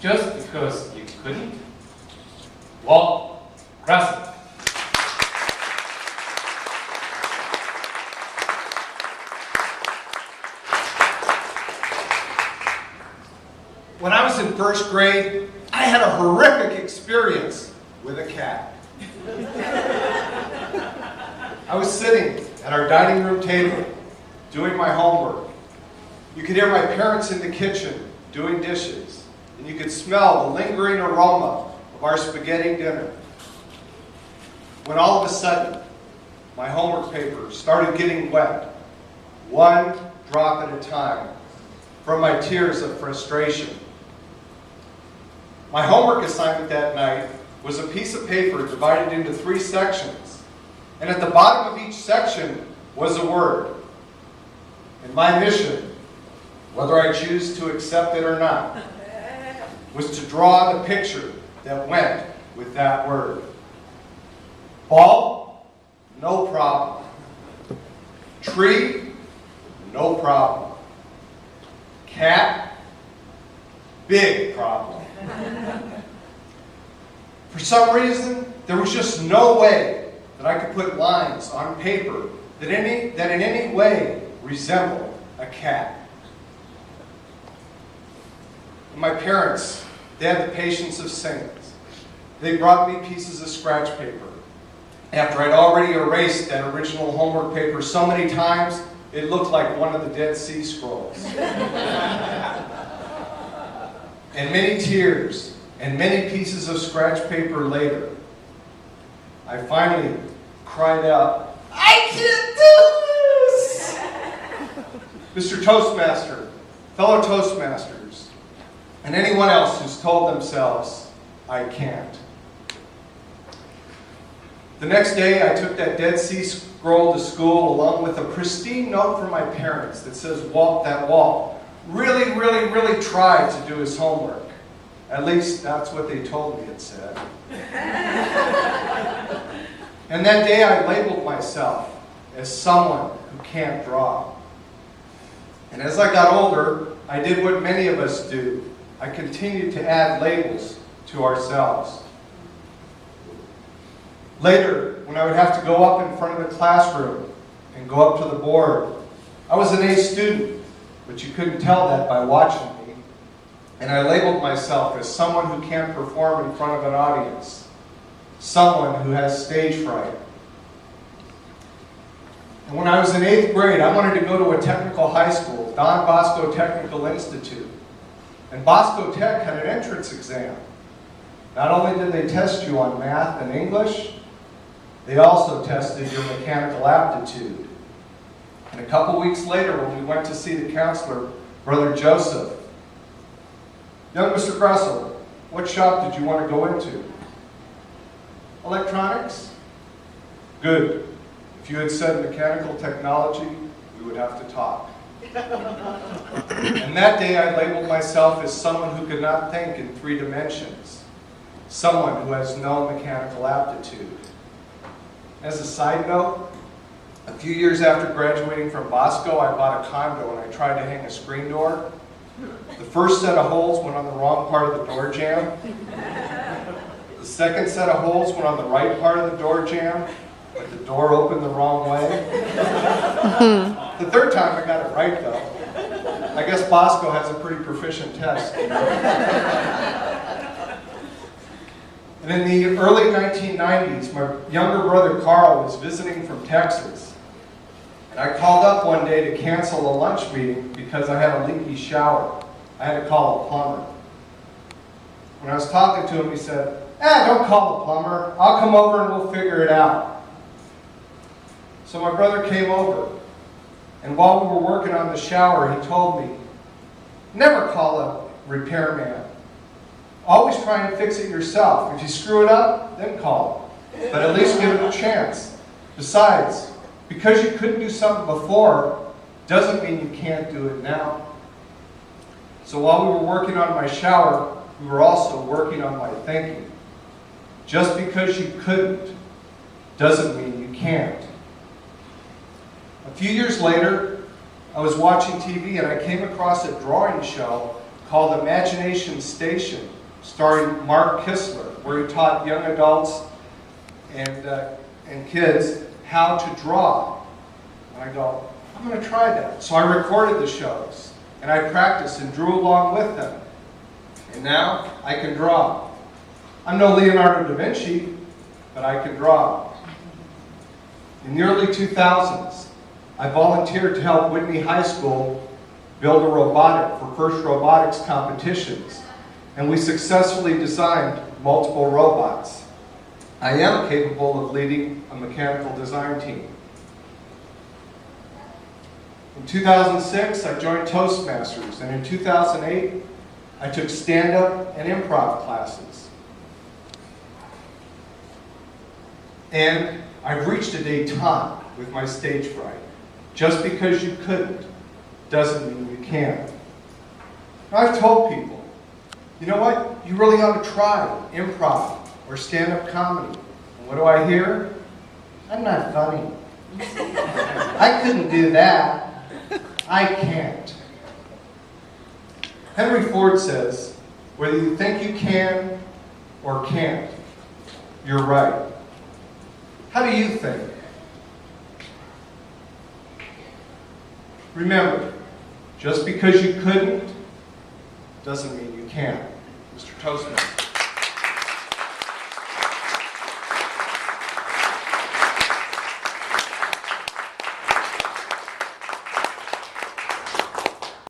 just because you couldn't? Walt, Grassl. When I was in first grade, I had a horrific experience with a cat. I was sitting at our dining room table doing my homework. You could hear my parents in the kitchen doing dishes, and you could smell the lingering aroma of our spaghetti dinner. When all of a sudden, my homework paper started getting wet, one drop at a time, from my tears of frustration. My homework assignment that night was a piece of paper divided into 3 sections, and at the bottom of each section was a word. And my mission, whether I choose to accept it or not, was to draw the picture that went with that word. Ball? No problem. Tree? No problem. Cat? Big problem. For some reason, there was just no way that I could put lines on paper that in any way resembled a cat. And my parents, they had the patience of saints. They brought me pieces of scratch paper. After I'd already erased that original homework paper so many times, it looked like one of the Dead Sea Scrolls. And many tears and many pieces of scratch paper later, I finally cried out, "I can't do this!" Mr. Toastmaster, fellow Toastmasters, and anyone else who's told themselves, "I can't." The next day, I took that Dead Sea Scroll to school along with a pristine note from my parents that says, Walt really, really, really tried to do his homework. At least that's what they told me it said. And that day I labeled myself as someone who can't draw. And as I got older, I did what many of us do. I continued to add labels to ourselves. Later, when I would have to go up in front of the classroom and go up to the board, I was an A student, but you couldn't tell that by watching me. And I labeled myself as someone who can't perform in front of an audience, someone who has stage fright. And when I was in 8th grade, I wanted to go to a technical high school, Don Bosco Technical Institute. And Bosco Tech had an entrance exam. Not only did they test you on math and English, they also tested your mechanical aptitude. And a couple weeks later, when we went to see the counselor, Brother Joseph, "Young Mr. Grassl, what shop did you want to go into?" "Electronics?" "Good. If you had said mechanical technology, we would have to talk." And that day I labeled myself as someone who could not think in 3 dimensions, someone who has no mechanical aptitude. As a side note, a few years after graduating from Bosco, I bought a condo and I tried to hang a screen door. The first set of holes went on the wrong part of the door jamb. The second set of holes went on the right part of the door jamb, but the door opened the wrong way. The third time I got it right though. I guess Bosco has a pretty proficient test. And in the early 1990s, my younger brother Carl was visiting from Texas. And I called up one day to cancel a lunch meeting because I had a leaky shower. I had to call a plumber. When I was talking to him, he said, "Don't call the plumber. I'll come over and we'll figure it out." So my brother came over. And while we were working on the shower, he told me, "Never call a repairman. Always try and fix it yourself. If you screw it up, then call him. But at least give it a chance. Besides, because you couldn't do something before, doesn't mean you can't do it now." So while we were working on my shower, we were also working on my thinking. Just because you couldn't, doesn't mean you can't. A few years later, I was watching TV and I came across a drawing show called Imagination Station, starring Mark Kistler, where he taught young adults and kids how to draw. And I go, I'm going to try that. So I recorded the shows, and I practiced and drew along with them. And now I can draw. I'm no Leonardo da Vinci, but I can draw. In the early 2000s, I volunteered to help Whitney High School build a robotic for first robotics competitions, and we successfully designed multiple robots. I am capable of leading a mechanical design team. In 2006, I joined Toastmasters, and in 2008, I took stand-up and improv classes. And I've reached a detente with my stage fright. Just because you couldn't doesn't mean you can't. I've told people, you know what? You really ought to try improv or stand-up comedy. And what do I hear? I'm not funny. I couldn't do that. I can't. Henry Ford says, whether you think you can or can't, you're right. How do you think? Remember, just because you couldn't doesn't mean you can't. Mr. Toastmaster.